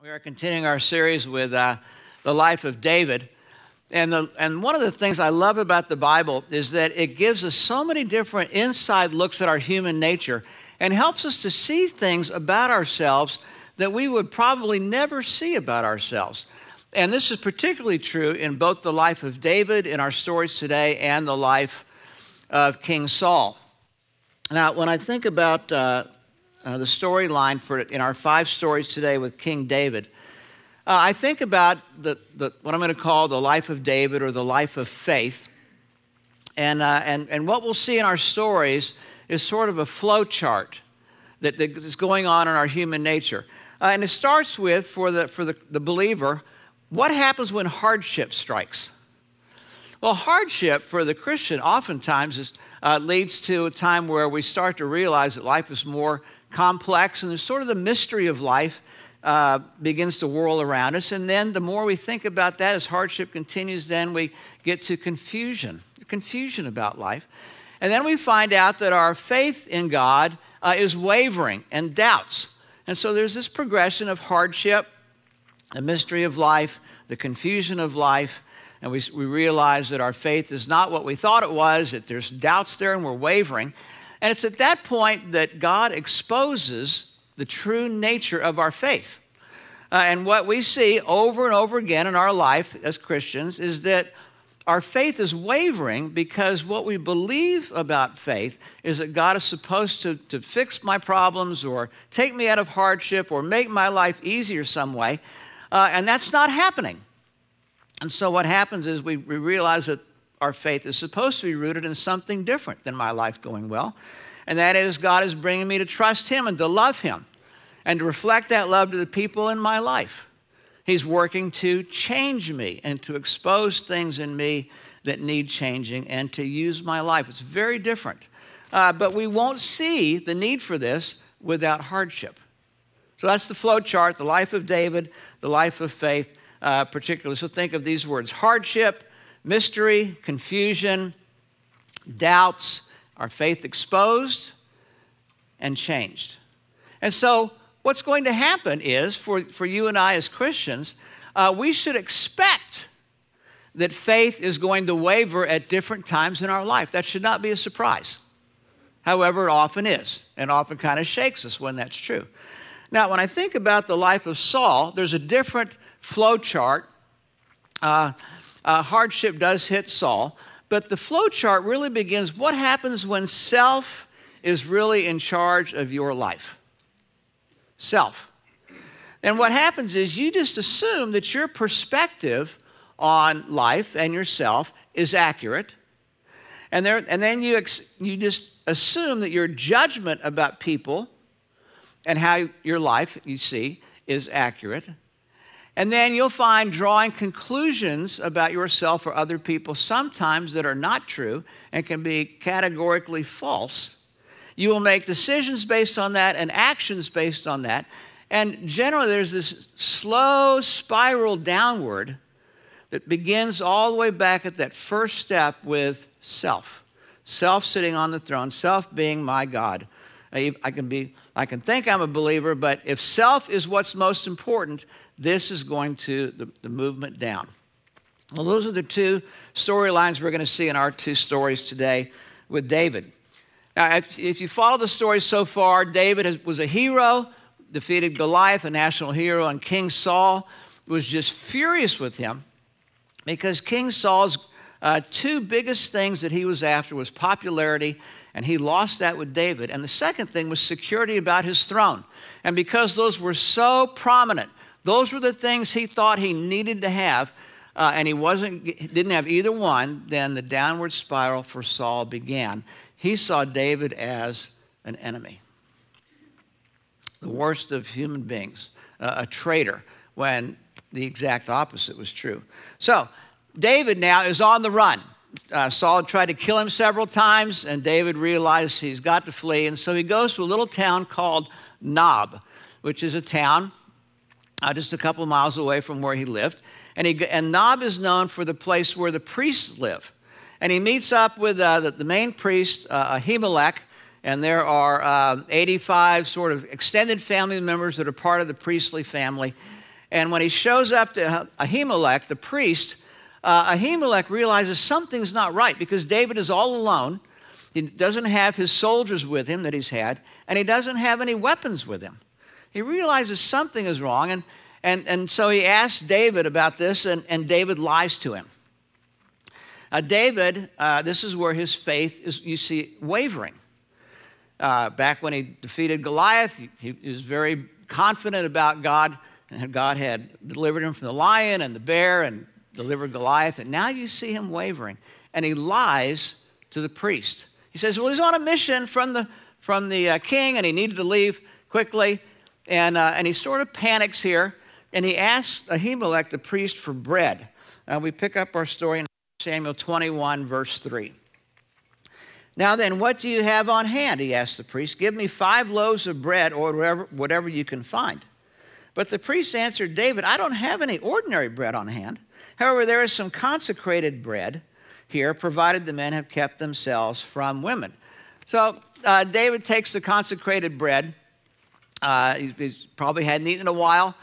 We are continuing our series with the life of David. And one of the things I love about the Bible is that it gives us so many different inside looks at our human nature and helps us to see things about ourselves that we would probably never see about ourselves. And this is particularly true in both the life of David in our stories today and the life of King Saul. Now, when I think about the storyline in our 5 stories today with King David, I think about what I'm going to call the life of David or the life of faith. And what we'll see in our stories is sort of a flow chart that is going on in our human nature. And it starts with, for the believer, what happens when hardship strikes? Well, hardship for the Christian oftentimes leads to a time where we start to realize that life is more complex, and there's sort of the mystery of life begins to whirl around us. And then the more we think about that, as hardship continues, then we get to confusion about life. And then we find out that our faith in God is wavering and doubts. And so there's this progression of hardship, the mystery of life, the confusion of life, and we realize that our faith is not what we thought it was, that there's doubts there and we're wavering. And it's at that point that God exposes the true nature of our faith. And what we see over and over again in our life as Christians is that our faith is wavering because what we believe about faith is that God is supposed to fix my problems or take me out of hardship or make my life easier some way. And that's not happening. And so what happens is we realize that our faith is supposed to be rooted in something different than my life going well. And that is, God is bringing me to trust Him and to love Him and to reflect that love to the people in my life. He's working to change me and to expose things in me that need changing and to use my life. It's very different. But we won't see the need for this without hardship. So that's the flow chart, the life of David, the life of faith particularly. So think of these words: hardship, mystery, confusion, doubts, our faith exposed and changed. And so what's going to happen is, for you and I as Christians, we should expect that faith is going to waver at different times in our life. That should not be a surprise. However, it often is, and often kind of shakes us when that's true. Now, when I think about the life of Saul, there's a different flow chart. Hardship does hit Saul, but the flow chart really begins, what happens when self is really in charge of your life? Self. And what happens is you just assume that your perspective on life and yourself is accurate. And then you just assume that your judgment about people and how your life, you see, is accurate. And then you'll find drawing conclusions about yourself or other people sometimes that are not true and can be categorically false. You will make decisions based on that and actions based on that. And generally there's this slow spiral downward that begins all the way back at that first step with self. Self sitting on the throne, self being my God. I can think I'm a believer, but if self is what's most important, this is going to the movement down. Well, those are the 2 storylines we're going to see in our 2 stories today with David. Now, if you follow the story so far, David was a hero, defeated Goliath, a national hero, and King Saul was just furious with him because King Saul's 2 biggest things that he was after was popularity, and he lost that with David. And the second thing was security about his throne. And because those were so prominent, those were the things he thought he needed to have, and he didn't have either one, then the downward spiral for Saul began. He saw David as an enemy, the worst of human beings, a traitor, when the exact opposite was true. So David now is on the run. Saul tried to kill him several times, and David realized he's got to flee, and so he goes to a little town called Nob, which is a town just a couple of miles away from where he lived. And Nob is known for the place where the priests live. And he meets up with the main priest, Ahimelech, and there are 85 sort of extended family members that are part of the priestly family. And when he shows up to Ahimelech, the priest, Ahimelech realizes something's not right because David is all alone. He doesn't have his soldiers with him that he's had, and he doesn't have any weapons with him. He realizes something is wrong, and so he asks David about this, and David lies to him. David, this is where his faith is, you see, wavering. Back when he defeated Goliath, he was very confident about God, and God had delivered him from the lion and the bear and delivered Goliath, and now you see him wavering, and he lies to the priest. He says, well, he's on a mission from the king, and he needed to leave quickly, and he sort of panics here, and he asks Ahimelech, the priest, for bread. We pick up our story in Samuel 21, verse 3. Now then, what do you have on hand? He asked the priest. Give me 5 loaves of bread or whatever you can find. But the priest answered David, I don't have any ordinary bread on hand. However, there is some consecrated bread here, provided the men have kept themselves from women. So David takes the consecrated bread. He's probably hadn't eaten in a while.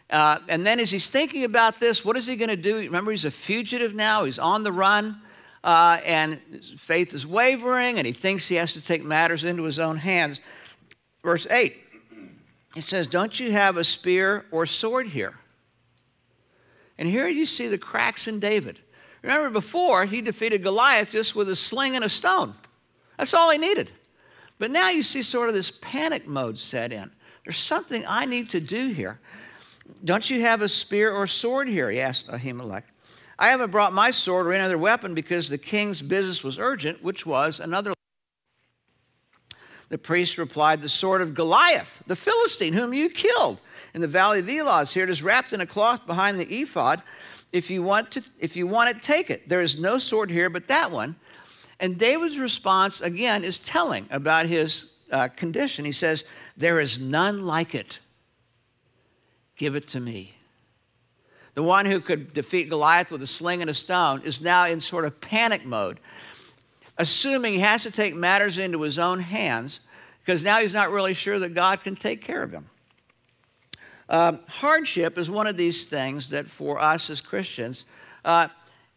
And then as he's thinking about this, what is he going to do? Remember, he's a fugitive now. He's on the run. And his faith is wavering, and he thinks he has to take matters into his own hands. Verse 8, it says, don't you have a spear or sword here? And here you see the cracks in David. Remember, before, he defeated Goliath just with a sling and a stone. That's all he needed. But now you see sort of this panic mode set in. There's something I need to do here. Don't you have a spear or sword here? He asked Ahimelech. I haven't brought my sword or any other weapon because the king's business was urgent, which was another. The priest replied, the sword of Goliath, the Philistine, whom you killed in the valley of Elah is here. It is wrapped in a cloth behind the ephod. If you want it, take it. There is no sword here but that one. And David's response, again, is telling about his condition. He says, there is none like it. Give it to me. The one who could defeat Goliath with a sling and a stone is now in sort of panic mode, assuming he has to take matters into his own hands because now he's not really sure that God can take care of him. Hardship is one of these things that for us as Christians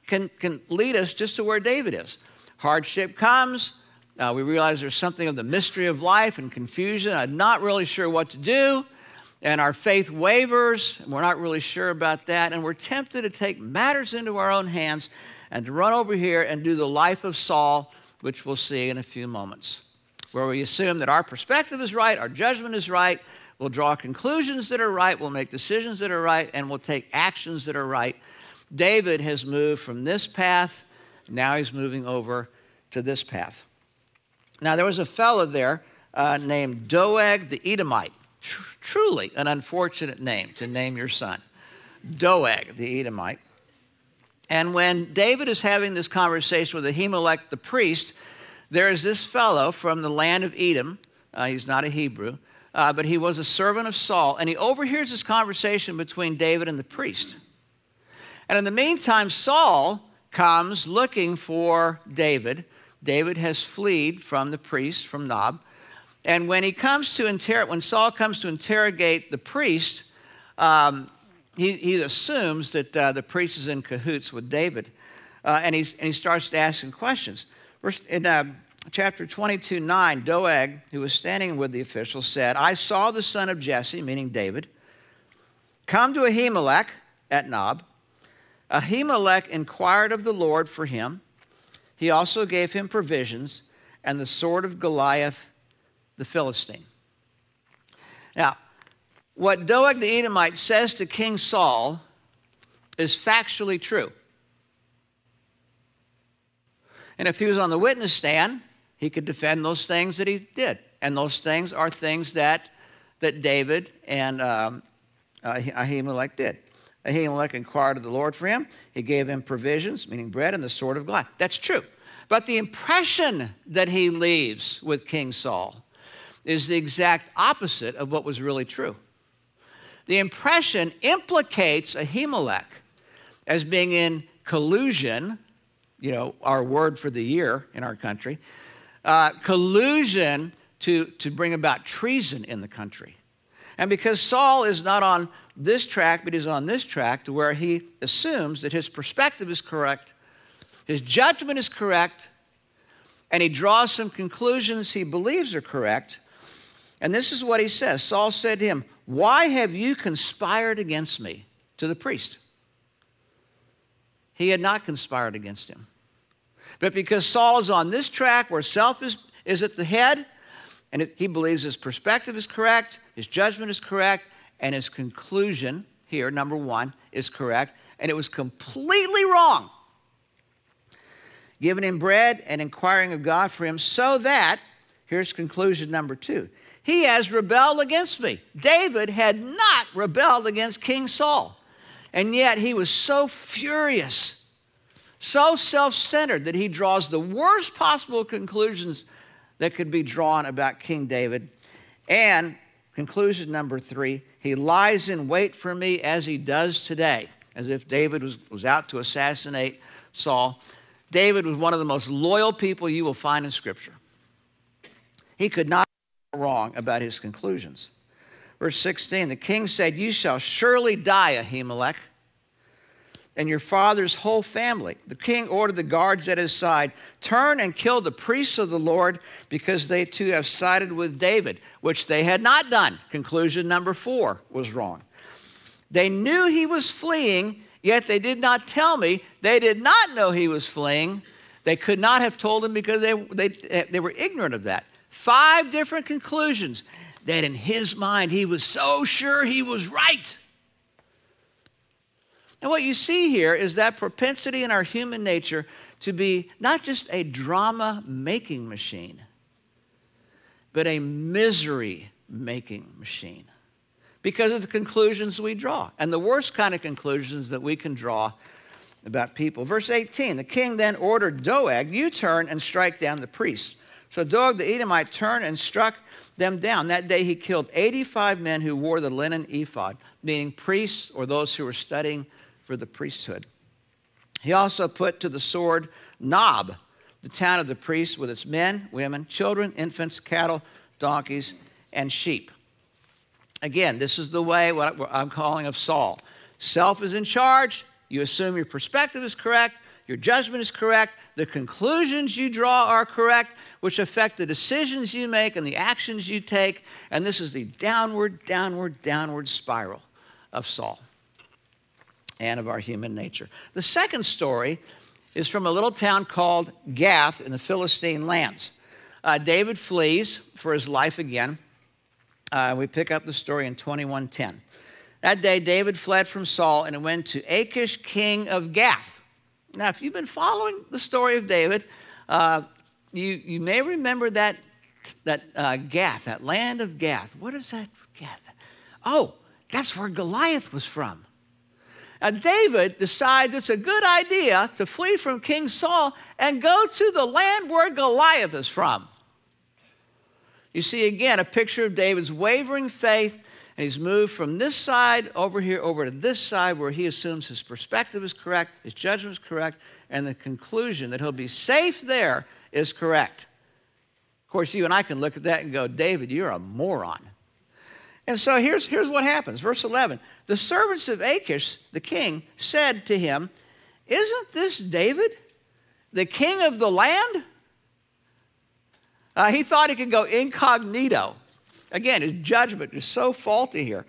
can lead us just to where David is. Hardship comes. We realize there's something of the mystery of life and confusion. I'm not really sure what to do. And our faith wavers, and we're not really sure about that, and we're tempted to take matters into our own hands and to run over here and do the life of Saul, which we'll see in a few moments, where we assume that our perspective is right, our judgment is right, we'll draw conclusions that are right, we'll make decisions that are right, and we'll take actions that are right. David has moved from this path, now he's moving over to this path. Now, there was a fellow there named Doeg the Edomite. Truly an unfortunate name to name your son. Doeg the Edomite. And when David is having this conversation with Ahimelech the priest, there is this fellow from the land of Edom. He's not a Hebrew, but he was a servant of Saul. And he overhears this conversation between David and the priest. And in the meantime, Saul comes looking for David. David has fled from the priest, from Nob. And when Saul comes to interrogate the priest, he assumes that the priest is in cahoots with David, and he starts asking questions. In chapter 22:9, Doeg, who was standing with the official, said, I saw the son of Jesse, meaning David, come to Ahimelech at Nob. Ahimelech inquired of the Lord for him. He also gave him provisions and the sword of Goliath the Philistine. Now, what Doeg the Edomite says to King Saul is factually true. And if he was on the witness stand, he could defend those things that he did. And those things are things that David and Ahimelech did. Ahimelech inquired of the Lord for him. He gave him provisions, meaning bread, and the sword of Goliath. That's true. But the impression that he leaves with King Saul is the exact opposite of what was really true. The impression implicates Ahimelech as being in collusion, our word for the year in our country, collusion to bring about treason in the country. And because Saul is not on this track, but he's on this track to where he assumes that his perspective is correct, his judgment is correct, and he draws some conclusions he believes are correct. And this is what he says. Saul said to him, "Why have you conspired against me?" To the priest. He had not conspired against him. But because Saul is on this track where self is at the head, and he believes his perspective is correct, his judgment is correct, and his conclusion here, number one, is correct, and it was completely wrong. Giving him bread and inquiring of God for him, so that, here's conclusion number two, he has rebelled against me. David had not rebelled against King Saul. And yet he was so furious, so self-centered that he draws the worst possible conclusions that could be drawn about King David. And conclusion number three, he lies in wait for me as he does today, as if David was out to assassinate Saul. David was one of the most loyal people you will find in Scripture. He could not be wrong about his conclusions. Verse 16, the king said, "You shall surely die, Ahimelech, and your father's whole family." The king ordered the guards at his side, "Turn and kill the priests of the Lord, because they too have sided with David," which they had not done. Conclusion number four was wrong. They knew he was fleeing, yet they did not tell me. They did not know he was fleeing. They could not have told him because they were ignorant of that. 5 different conclusions that in his mind he was so sure he was right. And what you see here is that propensity in our human nature to be not just a drama-making machine, but a misery-making machine because of the conclusions we draw, and the worst kind of conclusions that we can draw about people. Verse 18, the king then ordered Doeg, "You turn and strike down the priests." So Doeg the Edomite turned and struck them down. That day he killed 85 men who wore the linen ephod, meaning priests or those who were studying for the priesthood. He also put to the sword Nob, the town of the priests, with its men, women, children, infants, cattle, donkeys, and sheep. Again, this is the way, what I'm calling of Saul. Self is in charge. You assume your perspective is correct. Your judgment is correct. The conclusions you draw are correct, which affect the decisions you make and the actions you take. And this is the downward, downward, downward spiral of Saul and of our human nature. The second story is from a little town called Gath in the Philistine lands. David flees for his life again. We pick up the story in 21:10. That day, David fled from Saul and went to Achish, king of Gath. Now, if you've been following the story of David, you may remember that Gath, that land of Gath. What is that Gath? Oh, that's where Goliath was from. Now, David decides it's a good idea to flee from King Saul and go to the land where Goliath is from. You see, again, a picture of David's wavering faith, and he's moved from this side over here over to this side where he assumes his perspective is correct, his judgment is correct, and the conclusion that he'll be safe there is correct. Of course, you and I can look at that and go, David, you're a moron. And so here's what happens. Verse 11, the servants of Achish, the king, said to him, "Isn't this David, the king of the land?" He thought he could go incognito. Again, his judgment is so faulty here.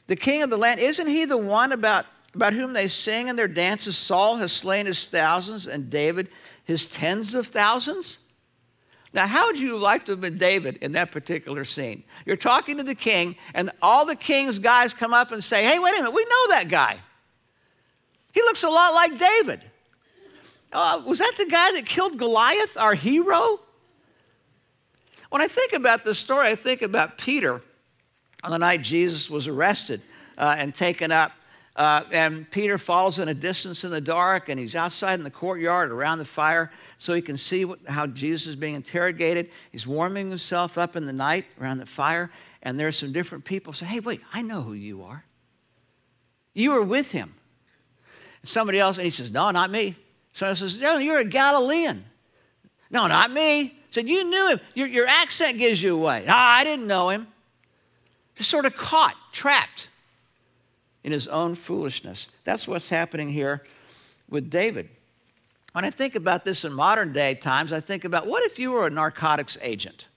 The king of the land, isn't he the one about whom they sing in their dances, Saul has slain his thousands and David his tens of thousands? Now, how would you like to have been David in that particular scene? You're talking to the king, and all the king's guys come up and say, "Hey, wait a minute, we know that guy. He looks a lot like David. Was that the guy that killed Goliath, our hero?" When I think about this story, I think about Peter on the night Jesus was arrested and taken up. And Peter follows in a distance in the dark, and he's outside in the courtyard around the fire so he can see how Jesus is being interrogated. He's warming himself up in the night around the fire, and there are some different people say, "Hey, wait, I know who you are. You were with him." And somebody else, and he says, "No, not me." Somebody else says, "No, you're a Galilean." "No, not me." Said, "You knew him. Your accent gives you away." "No, I didn't know him." Just sort of caught, trapped in his own foolishness. That's what's happening here with David. When I think about this in modern day times, I think about, what if you were a narcotics agent?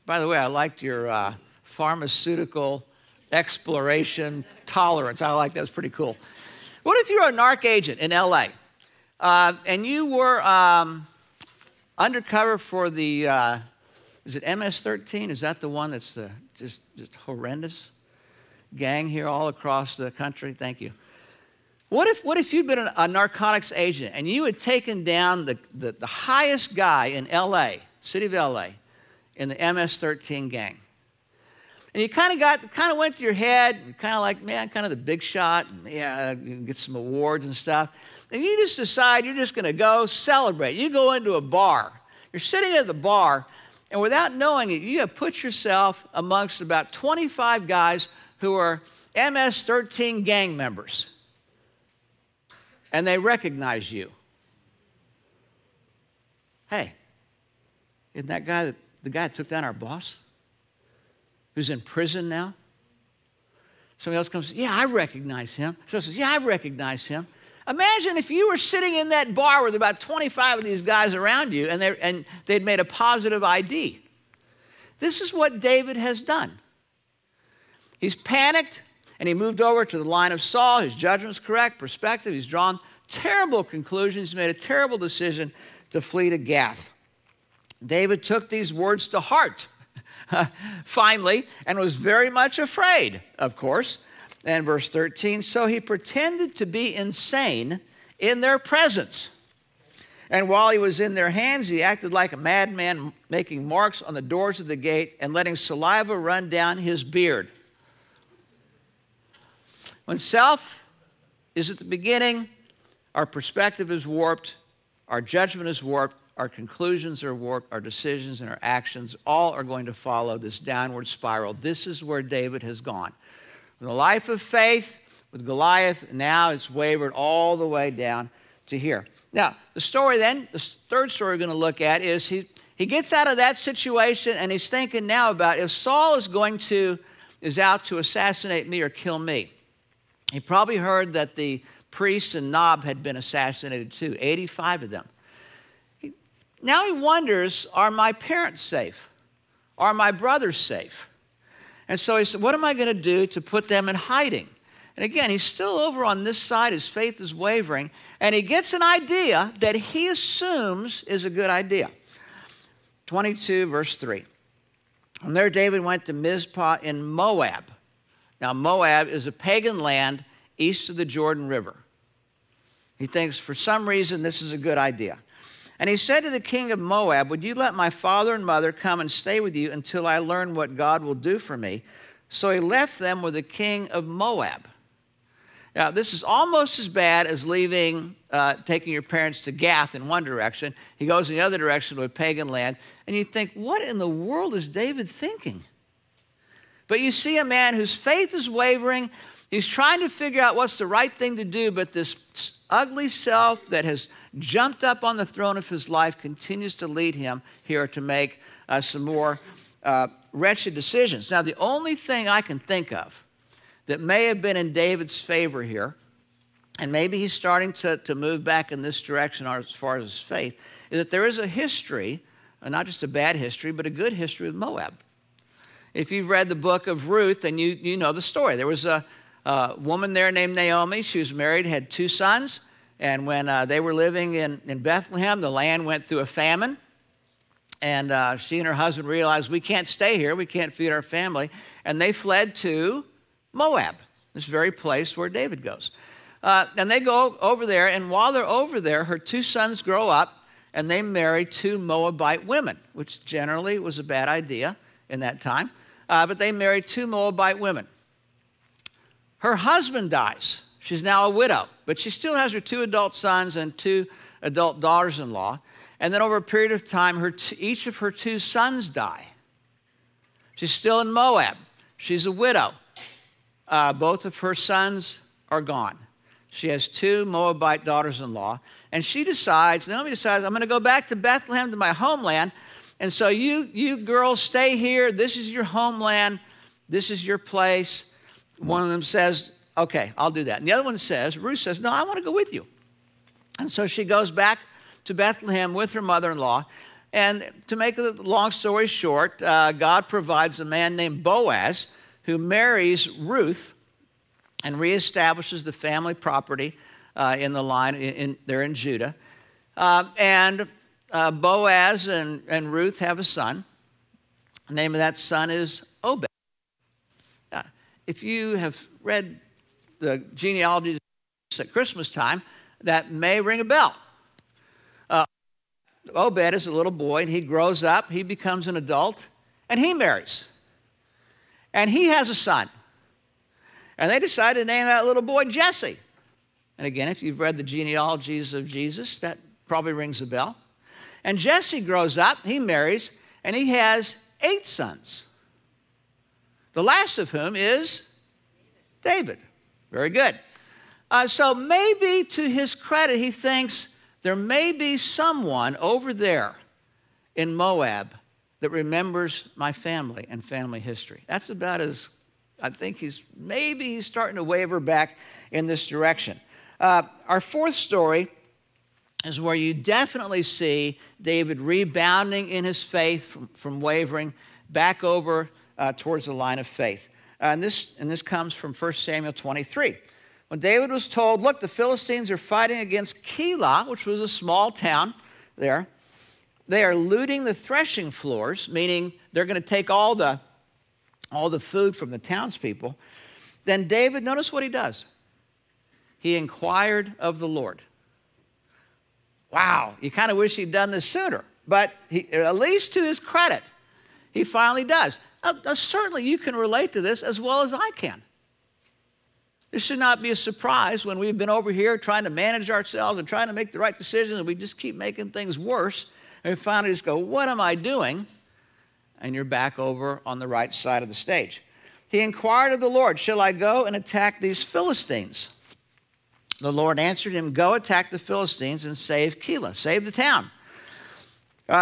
By the way, I liked your pharmaceutical exploration tolerance. I like that. It's pretty cool. What if you're a narc agent in L.A. And you were undercover for the, is it MS-13? Is that the one that's the just horrendous gang here all across the country? Thank you. What if you'd been a narcotics agent and you had taken down the highest guy in L.A., city of L.A., in the MS-13 gang? And you kind of went to your head, kind of like, man, kind of the big shot, and yeah, you can get some awards and stuff. And you just decide you're just going to go celebrate. You go into a bar. You're sitting at the bar, and without knowing it, you have put yourself amongst about 25 guys who are MS-13 gang members. And they recognize you. Hey, isn't that guy the guy that took down our boss? Who's in prison now? Somebody else comes, yeah, I recognize him. Someone says, yeah, I recognize him. Imagine if you were sitting in that bar with about 25 of these guys around you and they'd made a positive ID. This is what David has done. He's panicked and he moved over to the line of Saul. His judgment's correct, perspective. He's drawn terrible conclusions. He's made a terrible decision to flee to Gath. David took these words to heart. Finally, and was very much afraid, of course. And verse 13, so he pretended to be insane in their presence. And while he was in their hands, he acted like a madman, making marks on the doors of the gate and letting saliva run down his beard. When self is at the beginning, our perspective is warped, our judgment is warped, our conclusions are warped, our decisions and our actions all are going to follow this downward spiral. This is where David has gone. From the life of faith with Goliath, now it's wavered all the way down to here. Now, the story then, the third story we're going to look at is he gets out of that situation and he's thinking now about if Saul is out to assassinate me or kill me. He probably heard that the priests in Nob had been assassinated too, 85 of them. Now he wonders, are my parents safe? Are my brothers safe? And so he said, what am I going to do to put them in hiding? And again, he's still over on this side. His faith is wavering. And he gets an idea that he assumes is a good idea. 22, verse 3. From there, David went to Mizpah in Moab. Now, Moab is a pagan land east of the Jordan River. He thinks, for some reason, this is a good idea. And he said to the king of Moab, would you let my father and mother come and stay with you until I learn what God will do for me? So he left them with the king of Moab. Now, this is almost as bad as taking your parents to Gath in one direction. He goes in the other direction to a pagan land. And you think, what in the world is David thinking? But you see a man whose faith is wavering. He's trying to figure out what's the right thing to do, but this ugly self that has jumped up on the throne of his life continues to lead him here to make some more wretched decisions. Now, the only thing I can think of that may have been in David's favor here, and maybe he's starting to move back in this direction as far as his faith, is that there is a history, not just a bad history, but a good history with Moab. If you've read the book of Ruth, then you know the story. There was a woman there named Naomi. She was married, had 2 sons. And when they were living in Bethlehem, the land went through a famine. And she and her husband realized, we can't stay here. We can't feed our family. And they fled to Moab, this very place where David goes. And they go over there. And while they're over there, her 2 sons grow up. And they marry 2 Moabite women, which generally was a bad idea in that time. But they married 2 Moabite women. Her husband dies. She's now a widow, but she still has her 2 adult sons and 2 adult daughters-in-law. And then over a period of time, each of her 2 sons die. She's still in Moab. She's a widow. Both of her sons are gone. She has 2 Moabite daughters-in-law. And Naomi decides, I'm going to go back to Bethlehem, to my homeland. And so you girls stay here. This is your homeland. This is your place. One of them says, okay, I'll do that. And the other one says, Ruth says, no, I want to go with you. And so she goes back to Bethlehem with her mother-in-law. And to make a long story short, God provides a man named Boaz who marries Ruth and reestablishes the family property in the line there in Judah. And Boaz and Ruth have a son. The name of that son is Obed. If you have read the genealogy at Christmas time, that may ring a bell. Obed is a little boy, and he grows up, he becomes an adult, and he marries. And he has a son. And they decide to name that little boy Jesse. And again, if you've read the genealogies of Jesus, that probably rings a bell. And Jesse grows up, he marries, and he has 8 sons. The last of whom is David. Very good. So maybe to his credit, he thinks there may be someone over there in Moab that remembers my family and family history. That's about as, I think he's starting to waver back in this direction. Our fourth story is where you definitely see David rebounding in his faith from wavering back over towards the line of faith. And this comes from 1 Samuel 23. When David was told, look, the Philistines are fighting against Keilah, which was a small town there. They are looting the threshing floors, meaning they're going to take all the food from the townspeople. Then David, notice what he does. He inquired of the Lord. Wow, you kind of wish he'd done this sooner. But at least to his credit, he finally does. Now, certainly you can relate to this as well as I can. This should not be a surprise when we've been over here trying to manage ourselves and trying to make the right decisions, and we just keep making things worse. And we finally just go, what am I doing? And you're back over on the right side of the stage. He inquired of the Lord, shall I go and attack these Philistines? The Lord answered him, go attack the Philistines and save Keilah, save the town.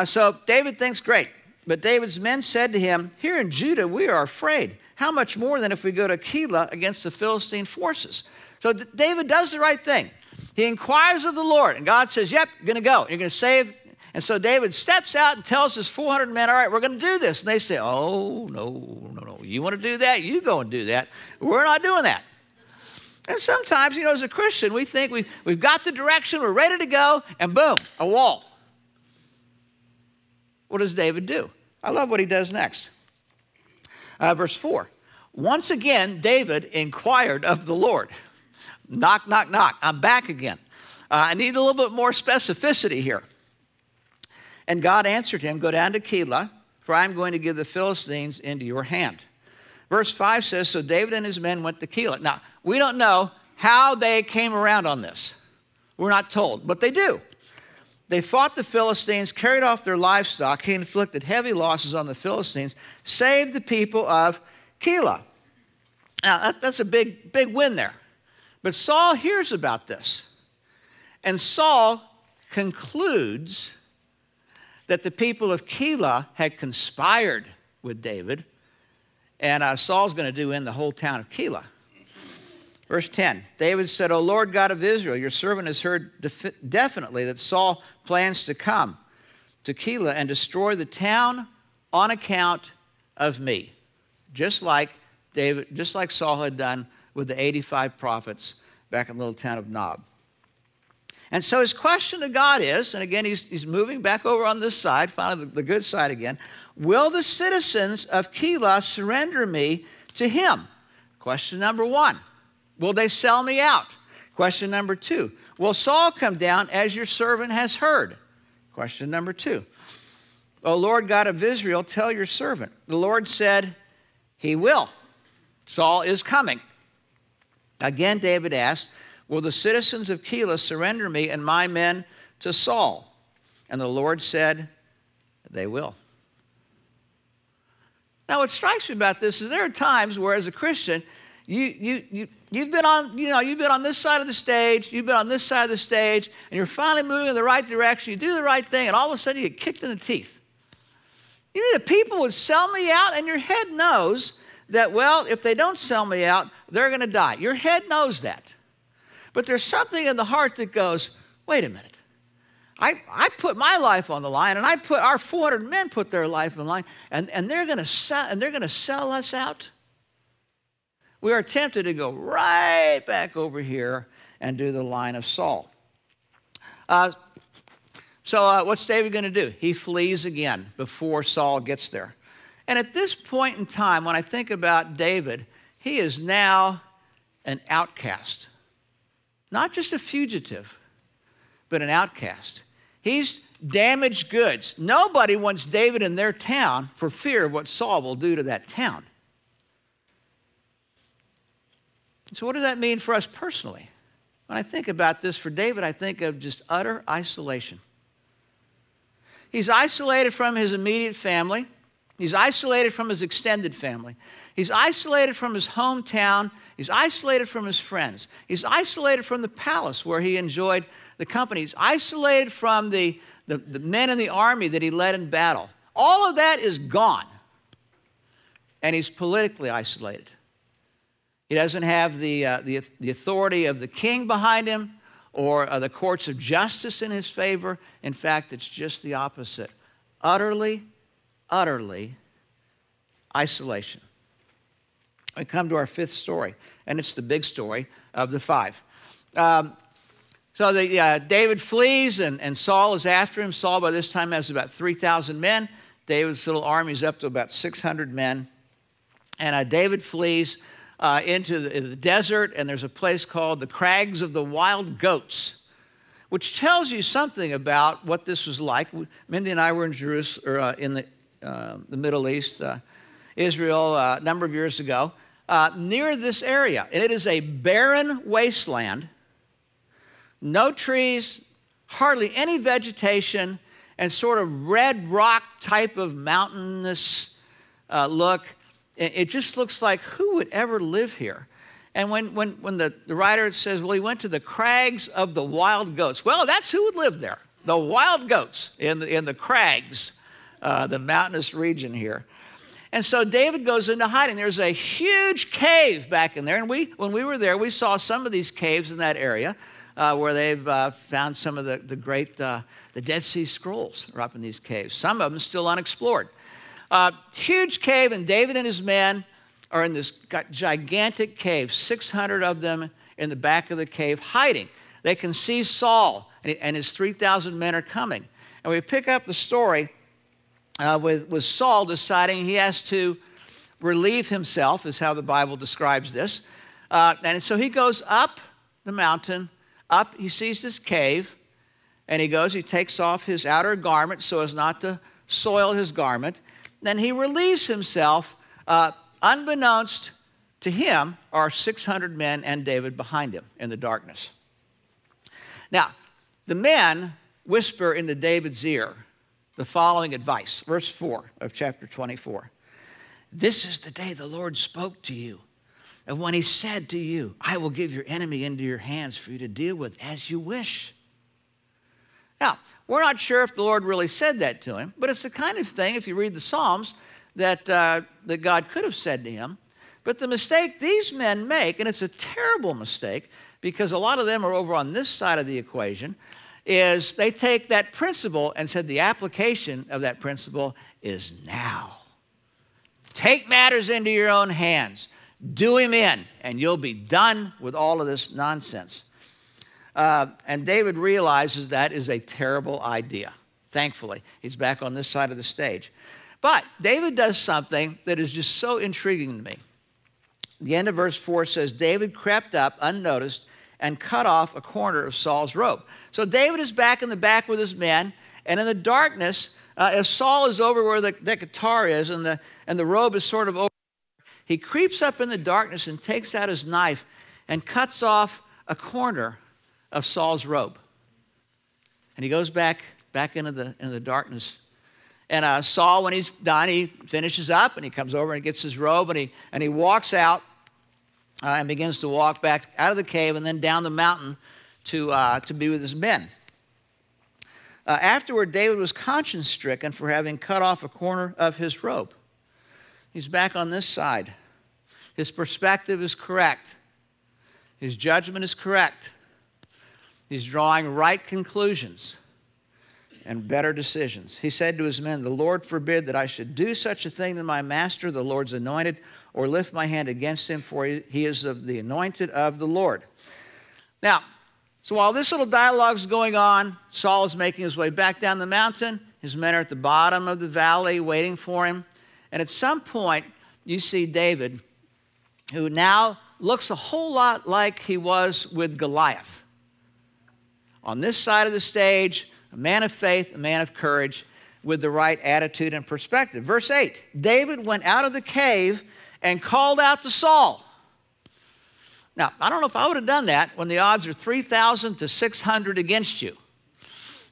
So David thinks, great. But David's men said to him, here in Judah we are afraid. How much more than if we go to Keilah against the Philistine forces? So David does the right thing. He inquires of the Lord, and God says, yep, you're going to go. You're going to save. And so David steps out and tells his 400 men, all right, we're going to do this. And they say, oh, no. You want to do that? You go and do that. We're not doing that. And sometimes, as a Christian, we think we've got the direction, we're ready to go, and boom, a wall. What does David do? I love what he does next. Verse 4. Once again, David inquired of the Lord. Knock, knock, knock. I'm back again. I need a little bit more specificity here. And God answered him, go down to Keilah, for I'm going to give the Philistines into your hand. Verse 5 says, so David and his men went to Keilah. Now, we don't know how they came around on this. We're not told, but they do. They fought the Philistines, carried off their livestock. He inflicted heavy losses on the Philistines, saved the people of Keilah. Now, that's a big win there. But Saul hears about this. And Saul concludes that the people of Keilah had conspired with David. And Saul's going to do in the whole town of Keilah. Verse 10, David said, O Lord God of Israel, your servant has heard definitely that Saul plans to come to Keilah and destroy the town on account of me. Just like Saul had done with the 85 prophets back in the little town of Nob. And so his question to God is, and again, he's moving back over on this side, finally the good side again, will the citizens of Keilah surrender me to him? Question number 1. Will they sell me out? Question number 2. Will Saul come down as your servant has heard? Question number 2. O Lord God of Israel, tell your servant. The Lord said, he will. Saul is coming. Again, David asked, will the citizens of Keilah surrender me and my men to Saul? And the Lord said, they will. Now, what strikes me about this is there are times where, as a Christian, you've been on this side of the stage, you've been on this side of the stage, and you're finally moving in the right direction. You do the right thing, and all of a sudden you get kicked in the teeth. The people would sell me out, and your head knows that, well, if they don't sell me out, they're going to die. Your head knows that. But there's something in the heart that goes, wait a minute. I put my life on the line, and our 400 men put their life on the line, and they're going to sell us out. We are tempted to go right back over here and do the line of Saul. So what's David going to do? He flees again before Saul gets there. And at this point in time, when I think about David, he is now an outcast. Not just a fugitive, but an outcast. He's damaged goods. Nobody wants David in their town for fear of what Saul will do to that town. So what does that mean for us personally? When I think about this for David, I think of just utter isolation. He's isolated from his immediate family. He's isolated from his extended family. He's isolated from his hometown. He's isolated from his friends. He's isolated from the palace where he enjoyed the company. He's isolated from the men in the army that he led in battle. All of that is gone. And he's politically isolated. He doesn't have the authority of the king behind him or the courts of justice in his favor. In fact, it's just the opposite. Utterly isolation. We come to our fifth story, and it's the big story of the five. So David flees, and Saul is after him. Saul, by this time, has about 3,000 men. David's little army is up to about 600 men. And David flees into the desert, and there's a place called the Crags of the Wild Goats, which tells you something about what this was like. Mindy and I were in Jerusalem, in the Middle East, Israel, a number of years ago, near this area. And it is a barren wasteland, no trees, hardly any vegetation, and sort of red rock type of mountainous look. It just looks like, who would ever live here? And when the writer says, well, he went to the crags of the wild goats. Well, that's who would live there. The wild goats in the crags, the mountainous region here. And so David goes into hiding. There's a huge cave back in there. And when we were there, we saw some of these caves in that area where they've found some of the great, the Dead Sea Scrolls are up in these caves. Some of them still unexplored. Huge cave, and David and his men are in this gigantic cave, 600 of them in the back of the cave, hiding. They can see Saul, and his 3,000 men are coming. And we pick up the story with Saul deciding he has to relieve himself, is how the Bible describes this. And so he goes up the mountain, he sees this cave, and he takes off his outer garment so as not to soil his garment. Then he relieves himself. Unbeknownst to him are 600 men and David behind him in the darkness. Now, the men whisper into David's ear the following advice. Verse 4 of chapter 24. This is the day the Lord spoke to you. And when he said to you, I will give your enemy into your hands for you to deal with as you wish. Now, we're not sure if the Lord really said that to him, but it's the kind of thing, if you read the Psalms, that God could have said to him. But the mistake these men make, and it's a terrible mistake, because a lot of them are over on this side of the equation, is they take that principle and said the application of that principle is now. Take matters into your own hands. Do him in, and you'll be done with all of this nonsense. And David realizes that is a terrible idea. Thankfully, he's back on this side of the stage. But David does something that is just so intriguing to me. The end of verse 4 says, David crept up unnoticed and cut off a corner of Saul's robe. So David is back in the back with his men, and in the darkness, as Saul is over where the guitar is and the robe is sort of over, he creeps up in the darkness and takes out his knife and cuts off a corner of Saul's robe. And he goes back into the darkness. And Saul, when he's done, he finishes up and he comes over and gets his robe and he walks out and begins to walk back out of the cave and then down the mountain to be with his men. Afterward, David was conscience-stricken for having cut off a corner of his robe. He's back on this side His perspective is correct. His judgment is correct. He's drawing right conclusions and better decisions. He said to his men, "The Lord forbid that I should do such a thing to my master, the Lord's anointed, or lift my hand against him, for he is of the anointed of the Lord." Now, so while this little dialogue is going on, Saul is making his way back down the mountain. His men are at the bottom of the valley waiting for him. And at some point, you see David, who now looks a whole lot like he was with Goliath. On this side of the stage, a man of faith, a man of courage, with the right attitude and perspective. Verse 8, David went out of the cave and called out to Saul. Now, I don't know if I would have done that when the odds are 3,000 to 600 against you.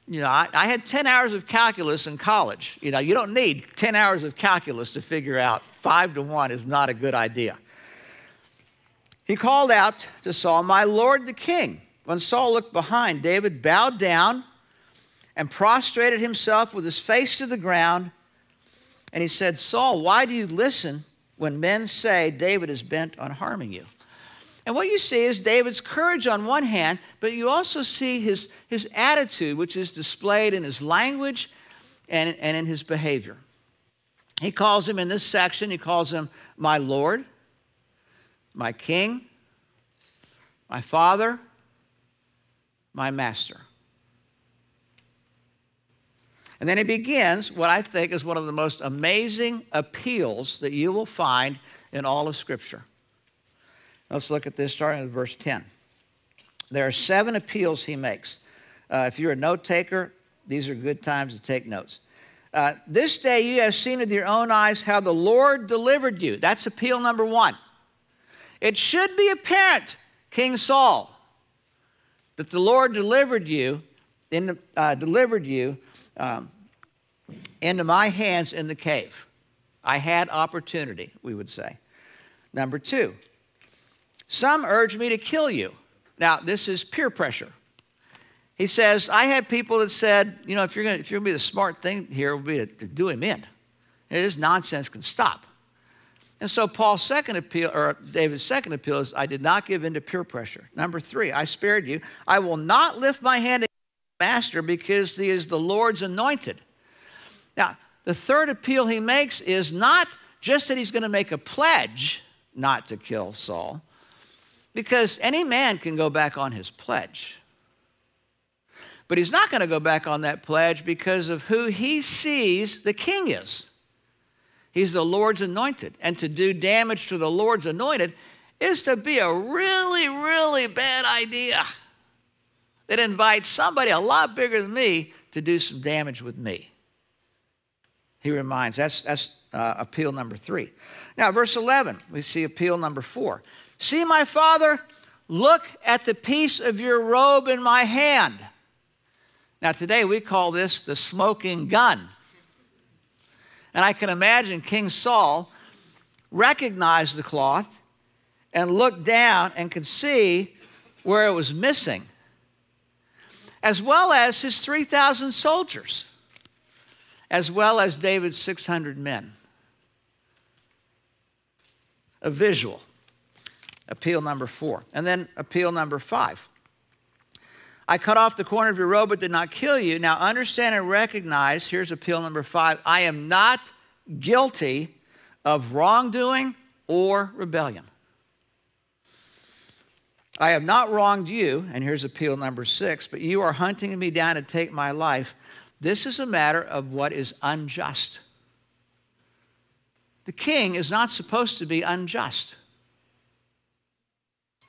You know, I had 10 hours of calculus in college. You know, you don't need 10 hours of calculus to figure out 5 to 1 is not a good idea. He called out to Saul, "My lord the king." When Saul looked behind, David bowed down and prostrated himself with his face to the ground. And he said, "Saul, why do you listen when men say David is bent on harming you?" And what you see is David's courage on one hand, but you also see his attitude, which is displayed in his language and in his behavior. He calls him in this section, he calls him my Lord, my King, my Father, my Master. And then he begins what I think is one of the most amazing appeals that you will find in all of Scripture. Let's look at this starting with verse 10. There are 7 appeals he makes. If you're a note taker, these are good times to take notes. This day you have seen with your own eyes how the Lord delivered you. That's appeal number 1. It should be apparent, King Saul, that the Lord delivered you into my hands in the cave. I had opportunity, we would say. Number 2, some urged me to kill you. Now, this is peer pressure. He says, I had people that said, you know, if you're going to be the smart thing here, it would be to do him in. And this nonsense can stop. And so Paul's second appeal, or David's second appeal is, I did not give in to peer pressure. Number 3, I spared you. I will not lift my hand against the master because he is the Lord's anointed. Now, the third appeal he makes is not just that he's going to make a pledge not to kill Saul, because any man can go back on his pledge. But he's not going to go back on that pledge because of who he sees the king is. He's the Lord's anointed. And to do damage to the Lord's anointed is to be a really, really bad idea. It invites somebody a lot bigger than me to do some damage with me. He reminds, that's appeal number 3. Now, verse 11, we see appeal number 4. See, my father, look at the piece of your robe in my hand. Now, today we call this the smoking gun. And I can imagine King Saul recognized the cloth and looked down and could see where it was missing, as well as his 3,000 soldiers, as well as David's 600 men. A visual. Appeal number 4. And then appeal number 5. I cut off the corner of your robe but did not kill you. Now understand and recognize, here's appeal number 5, I am not guilty of wrongdoing or rebellion. I have not wronged you, and here's appeal number 6, but you are hunting me down to take my life. This is a matter of what is unjust. The king is not supposed to be unjust.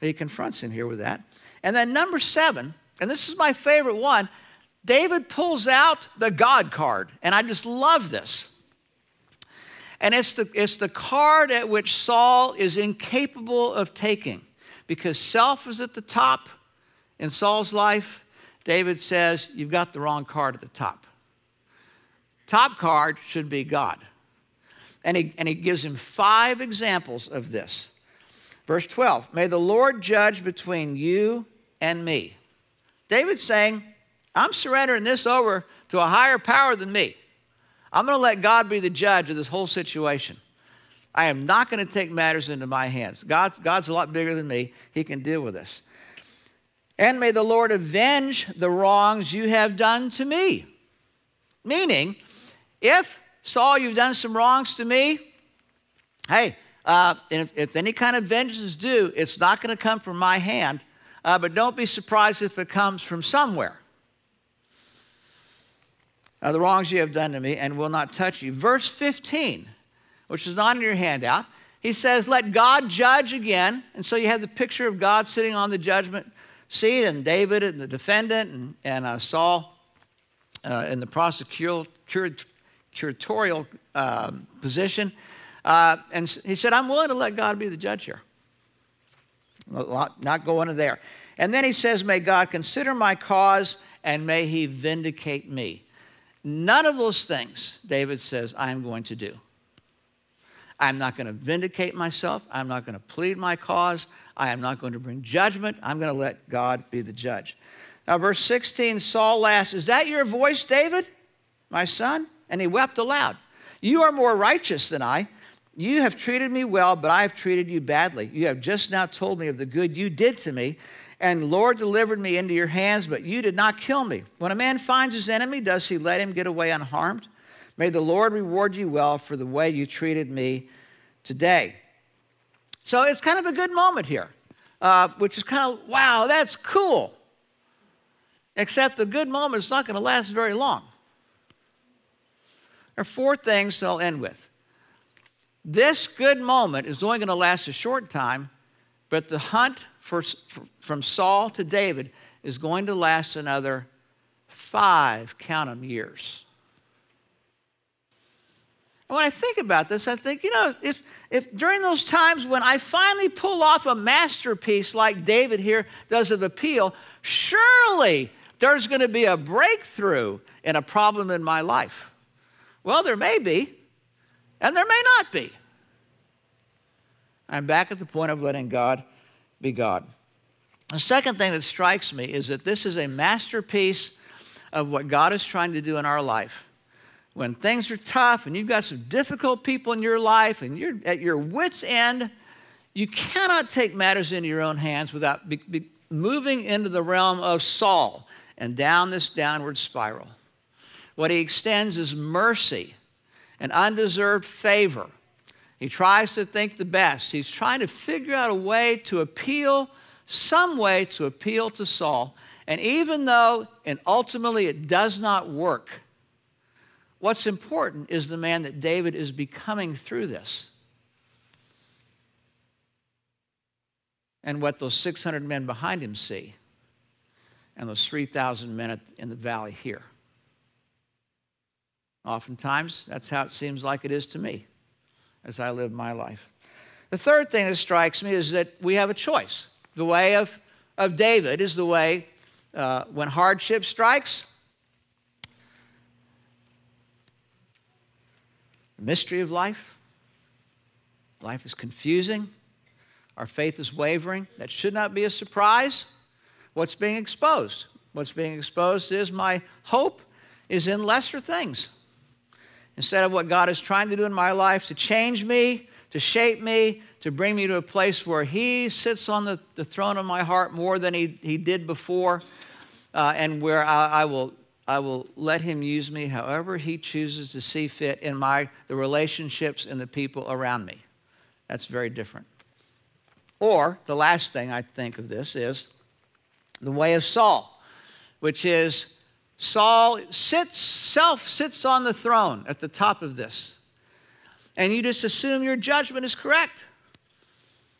He confronts him here with that. And then number 7, and this is my favorite one, David pulls out the God card. And I just love this. And it's the card at which Saul is incapable of taking. Because self is at the top in Saul's life. David says, you've got the wrong card at the top. Top card should be God. And he gives him 5 examples of this. Verse 12, may the Lord judge between you and me. David's saying, I'm surrendering this over to a higher power than me. I'm going to let God be the judge of this whole situation. I am not going to take matters into my hands. God's a lot bigger than me. He can deal with this. And may the Lord avenge the wrongs you have done to me. Meaning, if, Saul, you've done some wrongs to me, hey, if any kind of vengeance is due, it's not going to come from my hand, but don't be surprised if it comes from somewhere. The wrongs you have done to me and will not touch you. Verse 15, which is not in your handout, he says, let God judge again. And so you have the picture of God sitting on the judgment seat, and David and the defendant, and Saul in the prosecutorial position. And he said, I'm willing to let God be the judge here. Not go into there. And then he says, may God consider my cause and may he vindicate me. None of those things, David says, I am going to do. I'm not going to vindicate myself. I'm not going to plead my cause. I am not going to bring judgment. I'm going to let God be the judge. Now, verse 16, Saul asked, is that your voice, David, my son? And he wept aloud. You are more righteous than I. You have treated me well, but I have treated you badly. You have just now told me of the good you did to me, and the Lord delivered me into your hands, but you did not kill me. When a man finds his enemy, does he let him get away unharmed? May the Lord reward you well for the way you treated me today. So it's kind of a good moment here, which is kind of, wow, that's cool. Except the good moment is not going to last very long. There are four things I'll end with. This good moment is only going to last a short time, but the hunt from Saul to David is going to last another 5, count them, years. And when I think about this, I think, if during those times when I finally pull off a masterpiece like David here does of appeal, surely there's going to be a breakthrough in a problem in my life. Well, there may be, and there may not be. I'm back at the point of letting God be God. The second thing that strikes me is that this is a masterpiece of what God is trying to do in our life. When things are tough and you've got some difficult people in your life and you're at your wit's end, you cannot take matters into your own hands without moving into the realm of Saul and down this downward spiral. What he extends is mercy and undeserved favor. He tries to think the best. He's trying to figure out a way to appeal, some way to appeal to Saul. And even though, and ultimately it does not work, what's important is the man that David is becoming through this. And what those 600 men behind him see, and those 3,000 men in the valley here. Oftentimes, that's how it seems like it is to me as I live my life. The third thing that strikes me is that we have a choice. The way of David is the way when hardship strikes, the mystery of life. Life is confusing. Our faith is wavering. That should not be a surprise. What's being exposed? What's being exposed is my hope is in lesser things. Instead of what God is trying to do in my life to change me, to shape me, to bring me to a place where he sits on the throne of my heart more than he did before, and where I will let him use me however he chooses to see fit in the relationships and the people around me. That's very different. Or the last thing I think of this is the way of Saul, which is Saul sits on the throne at the top of this. And you just assume your judgment is correct.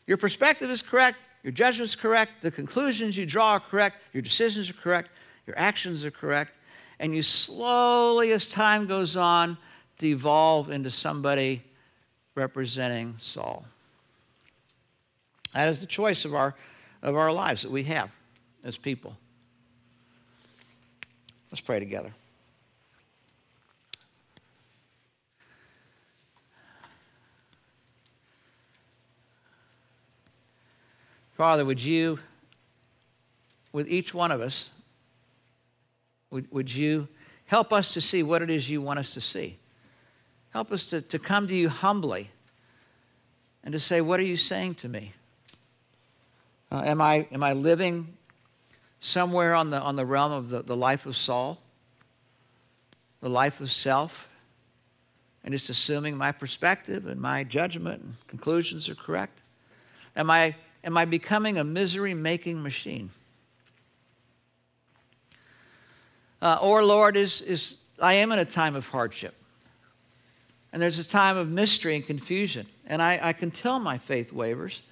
Your perspective is correct. Your judgment is correct. The conclusions you draw are correct. Your decisions are correct. Your actions are correct. And you slowly, as time goes on, devolve into somebody representing Saul. That is the choice of our lives that we have as people. Let's pray together. Father, would you, with each one of us, would you help us to see what it is you want us to see? Help us to come to you humbly and to say, what are you saying to me? Am I living somewhere on the realm of the life of Saul, the life of self, and just assuming my perspective and my judgment and conclusions are correct? Am I becoming a misery-making machine? Or, Lord, I am in a time of hardship. And there's a time of mystery and confusion. And I can tell my faith wavers.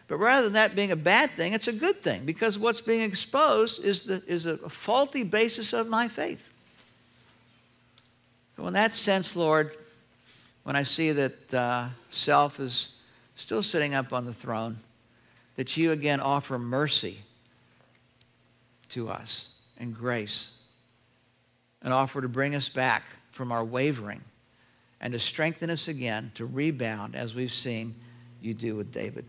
But rather than that being a bad thing, it's a good thing, because what's being exposed is a faulty basis of my faith. So in that sense, Lord, when I see that self is still sitting up on the throne, that you again offer mercy to us and grace, and offer to bring us back from our wavering and to strengthen us again to rebound, as we've seen you do with David.